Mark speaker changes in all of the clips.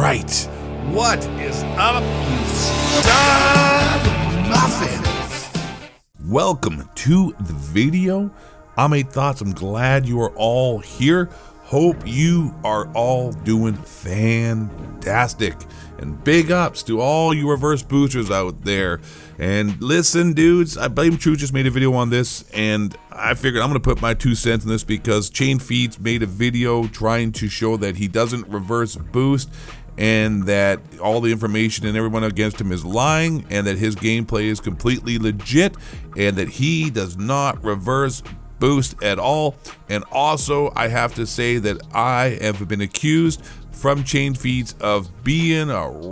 Speaker 1: right. What is up, you stud muffins? Welcome to the video. I'm Eight Thoughts. I'm glad you are all here. Hope you are all doing fantastic. And big ups to all you reverse boosters out there. And listen, dudes, I Blame Truth just made a video on this, and I figured I'm going to put my 2 cents in this because ChainFeeds made a video trying to show that he doesn't reverse boost and that all the information and everyone against him is lying and that his gameplay is completely legit and that he does not reverse boost at all. And also, I have to say that I have been accused from ChainFeeds of being a racist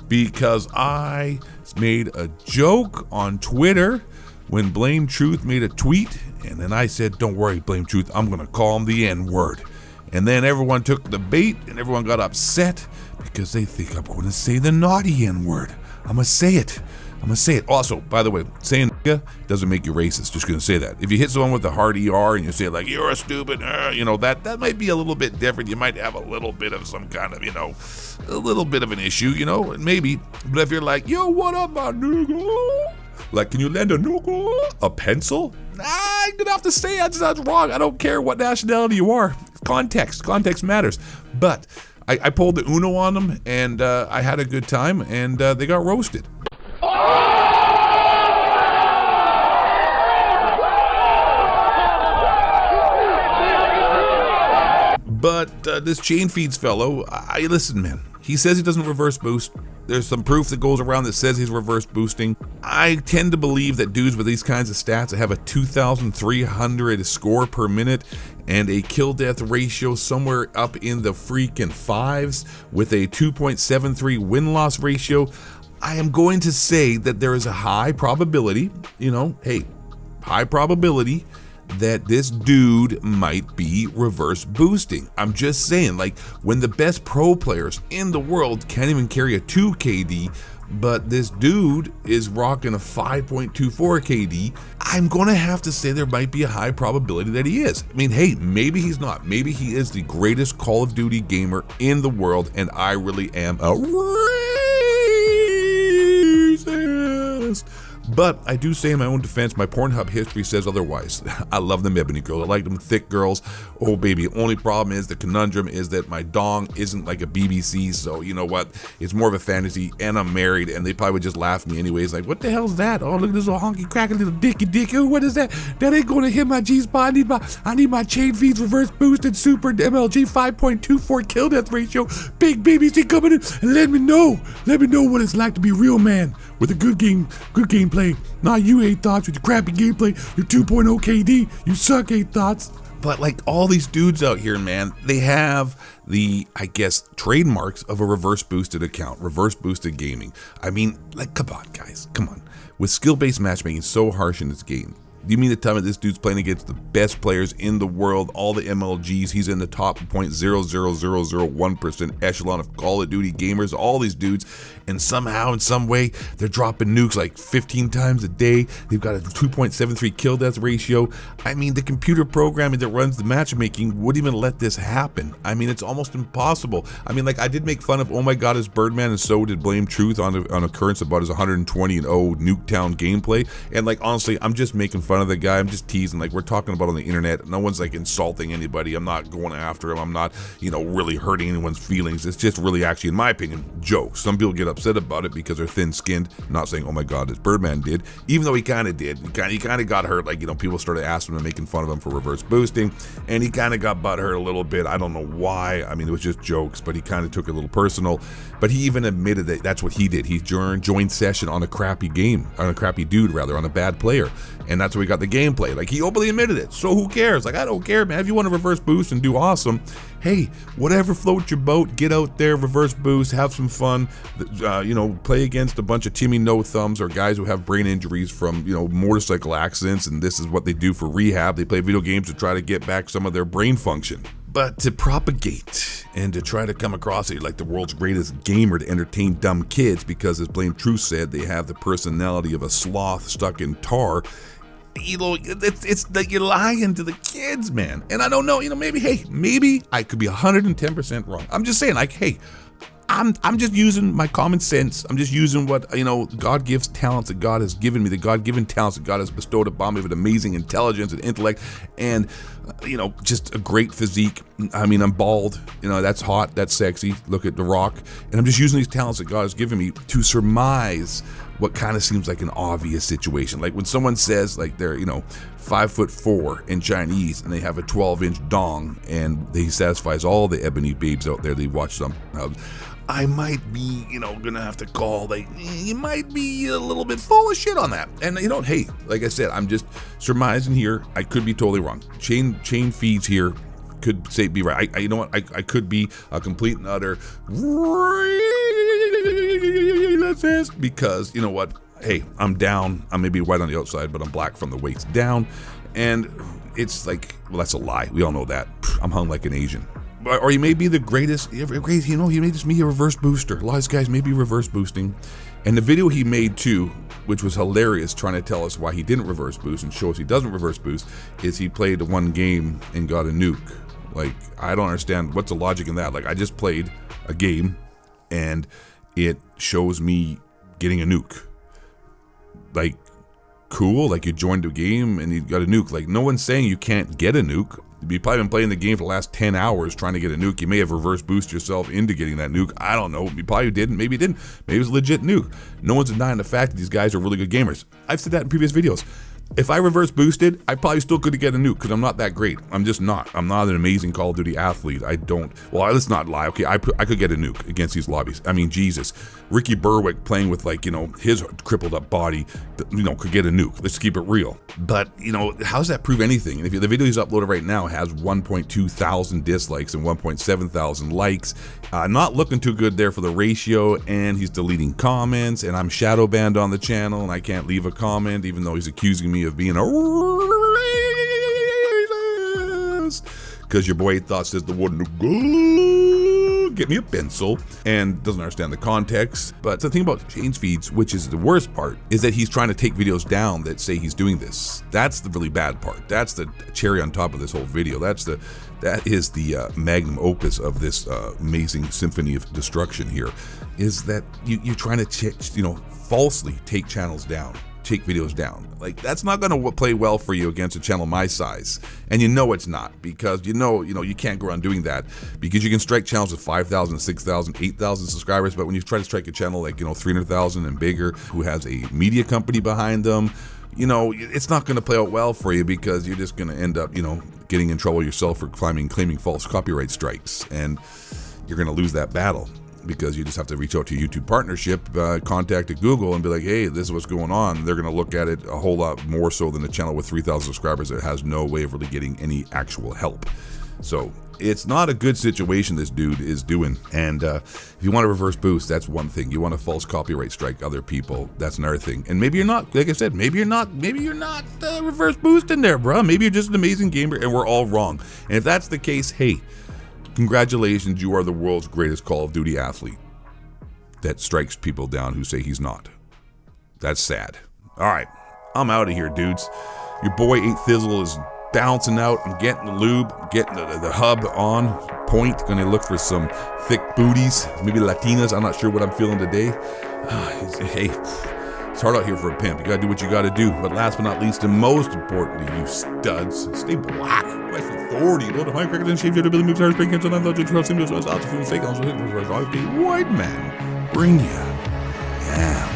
Speaker 1: because I made a joke on Twitter when Blame Truth made a tweet, and then I said, don't worry, Blame Truth, I'm gonna call him the N-word. And then everyone took the bait and everyone got upset because they think I'm gonna say the naughty N-word. I'm gonna say it. Also, by the way, saying nigga doesn't make you racist. Just gonna say that. If you hit someone with a hard ER and you say like, you're a stupid, that might be a little bit different. You might have a little bit of some kind of, a little bit of an issue, maybe. But if you're like, yo, what up, my nigga? Like, can you lend a pencil? I'm gonna have to say that's wrong. I don't care what nationality you are. Context matters. But I pulled the Uno on them, and I had a good time, and they got roasted. But this ChainFeeds fellow, listen, man. He says he doesn't reverse boost. There's some proof that goes around that says he's reverse boosting. I tend to believe that dudes with these kinds of stats that have a 2,300 score per minute and a kill death ratio somewhere up in the freaking 5s with a 2.73 win loss ratio, I am going to say that there is a high probability, high probability that this dude might be reverse boosting. I'm just saying, like, when the best pro players in the world can't even carry a 2 KD, but this dude is rocking a 5.24 KD, I'm gonna have to say there might be a high probability that he is. I mean, hey, maybe he's not. Maybe he is the greatest Call of Duty gamer in the world, and I really am a racist. But I do say in my own defense, my Pornhub history says otherwise. I love them ebony girls. I like them thick girls. Oh, baby. Only problem is the conundrum is that my dong isn't like a BBC. So, you know what? It's more of a fantasy, and I'm married, and they probably would just laugh at me anyways. Like, what the hell's that? Oh, look at this little honky cracky little dicky dick. Oh, what is that? That ain't going to hit my G-spot. I need my ChainFeeds reverse boosted super MLG 5.24 kill death ratio. Big BBC coming in and let me know. Let me know what it's like to be a real man with a good gameplay. Not you, Eight Thoughts, with your crappy gameplay, your 2.0 KD. You suck, Eight Thoughts. But like all these dudes out here, man, they have the, I guess, trademarks of a reverse boosted account, reverse boosted gaming. I mean, like, come on, guys, come on. With skill-based matchmaking so harsh in this game, do you mean to tell me this dude's playing against the best players in the world, all the MLGs, he's in the top 0.00001% echelon of Call of Duty gamers, all these dudes, and somehow, in some way, they're dropping nukes like 15 times a day. They've got a 2.73 kill death ratio. I mean, the computer programming that runs the matchmaking wouldn't even let this happen. I mean, it's almost impossible. I mean, like, I did make fun of, oh my god, is Birdman, and so did Blame Truth on occurrence about his 120-0 Nuketown gameplay. And like, honestly, I'm just making fun of the guy. I'm just teasing. Like, we're talking about on the internet. No one's like insulting anybody. I'm not going after him. I'm not, really hurting anyone's feelings. It's just really, actually, in my opinion, jokes. Some people get upset about it because they're thin-skinned. I'm not saying, oh my god, this Birdman did, even though he kind of did. He kind of got hurt. Like, people started asking him and making fun of him for reverse boosting, and he kind of got butthurt a little bit. I don't know why. I mean, it was just jokes, but he kind of took it a little personal. But he even admitted that that's what he did. He joined session on a crappy game, on a crappy dude rather, on a bad player, and that's where he got the gameplay. Like, he openly admitted it. So who cares? Like, I don't care, man. If you want to reverse boost and do awesome, hey, whatever floats your boat, get out there, reverse boost, have some fun, play against a bunch of Timmy no thumbs or guys who have brain injuries from, motorcycle accidents, and this is what they do for rehab. They play video games to try to get back some of their brain function. But to propagate and to try to come across it like the world's greatest gamer to entertain dumb kids because, as Blame Truth said, they have the personality of a sloth stuck in tar, it's like you're lying to the kids, man. And I don't know, maybe I could be 110% wrong. I'm just saying, like, hey, I'm just using my common sense. I'm just using what, God gives talents that God has given me, the God-given talents that God has bestowed upon me with amazing intelligence and intellect and, just a great physique. I mean, I'm bald, that's hot, that's sexy. Look at The Rock. And I'm just using these talents that God has given me to surmise what kind of seems like an obvious situation. Like when someone says like they're, 5'4" in Chinese and they have a 12-inch dong and they satisfies all the ebony babes out there they watch some. I might be, gonna have to call, like, you might be a little bit full of shit on that. And, hey, like I said, I'm just surmising here. I could be totally wrong. ChainFeeds here could be right. I could be a complete and utter racist because, you know what? Hey, I'm down. I may be white on the outside, but I'm black from the waist down. And it's like, well, that's a lie. We all know that. I'm hung like an Asian. Or he may be the greatest, he may just be a reverse booster. A lot of these guys may be reverse boosting. And the video he made too, which was hilarious, trying to tell us why he didn't reverse boost and show us he doesn't reverse boost, is he played one game and got a nuke. Like, I don't understand what's the logic in that. Like, I just played a game and it shows me getting a nuke. Like, cool, like you joined a game and you got a nuke. Like, no one's saying you can't get a nuke. You've probably been playing the game for the last 10 hours trying to get a nuke. You may have reverse boosted yourself into getting that nuke. I don't know. You probably didn't. Maybe you didn't. Maybe it was a legit nuke. No one's denying the fact that these guys are really good gamers. I've said that in previous videos. If I reverse boosted, I probably still could get a nuke because I'm not that great. I'm just not. I'm not an amazing Call of Duty athlete. Well, let's not lie. Okay, I could get a nuke against these lobbies. I mean, Jesus. Ricky Berwick playing with his crippled up body, could get a nuke. Let's keep it real. But, how does that prove anything? And if the video he's uploaded right now has 1.2 thousand dislikes and 1.7 thousand likes, not looking too good there for the ratio, and he's deleting comments, and I'm shadow banned on the channel, and I can't leave a comment, even though he's accusing me of being a racist, because your boy thought says the word get me a pencil and doesn't understand the context. But the thing about ChainFeeds, which is the worst part, is that he's trying to take videos down that say he's doing this. That's the really bad part. That's the cherry on top of this whole video. That is the magnum opus of this amazing symphony of destruction here, is that you're trying to falsely take channels down, take videos down. Like, that's not going to play well for you against a channel my size, and it's not, because you can't go around doing that, because you can strike channels with 5,000, 6,000, 8,000 subscribers, but when you try to strike a channel like 300,000 and bigger, who has a media company behind them, it's not going to play out well for you, because you're just going to end up getting in trouble yourself for claiming false copyright strikes, and you're going to lose that battle. Because you just have to reach out to your YouTube partnership, contact Google and be like, hey, this is what's going on. They're going to look at it a whole lot more so than a channel with 3,000 subscribers that has no way of really getting any actual help. So it's not a good situation this dude is doing. And if you want to reverse boost, that's one thing. You want to false copyright strike other people, that's another thing. And maybe you're not, like I said, maybe you're not reverse boosting there, bro. Maybe you're just an amazing gamer and we're all wrong. And if that's the case, hey, congratulations, you are the world's greatest Call of Duty athlete that strikes people down who say he's not. That's sad. All right, I'm out of here, dudes. Your boy 8Thizzle is bouncing out. I'm getting the lube, getting the hub on point. Gonna look for some thick booties, maybe Latinas. I'm not sure what I'm feeling today. Hey, it's hard out here for a pimp. You gotta do what you gotta do. But last but not least, and most importantly, you studs, stay black. With authority. Lord of high cricket and shaped ability moves, break into 9,000 12 seem to us out to food fake on white man. Bring ya. Yeah.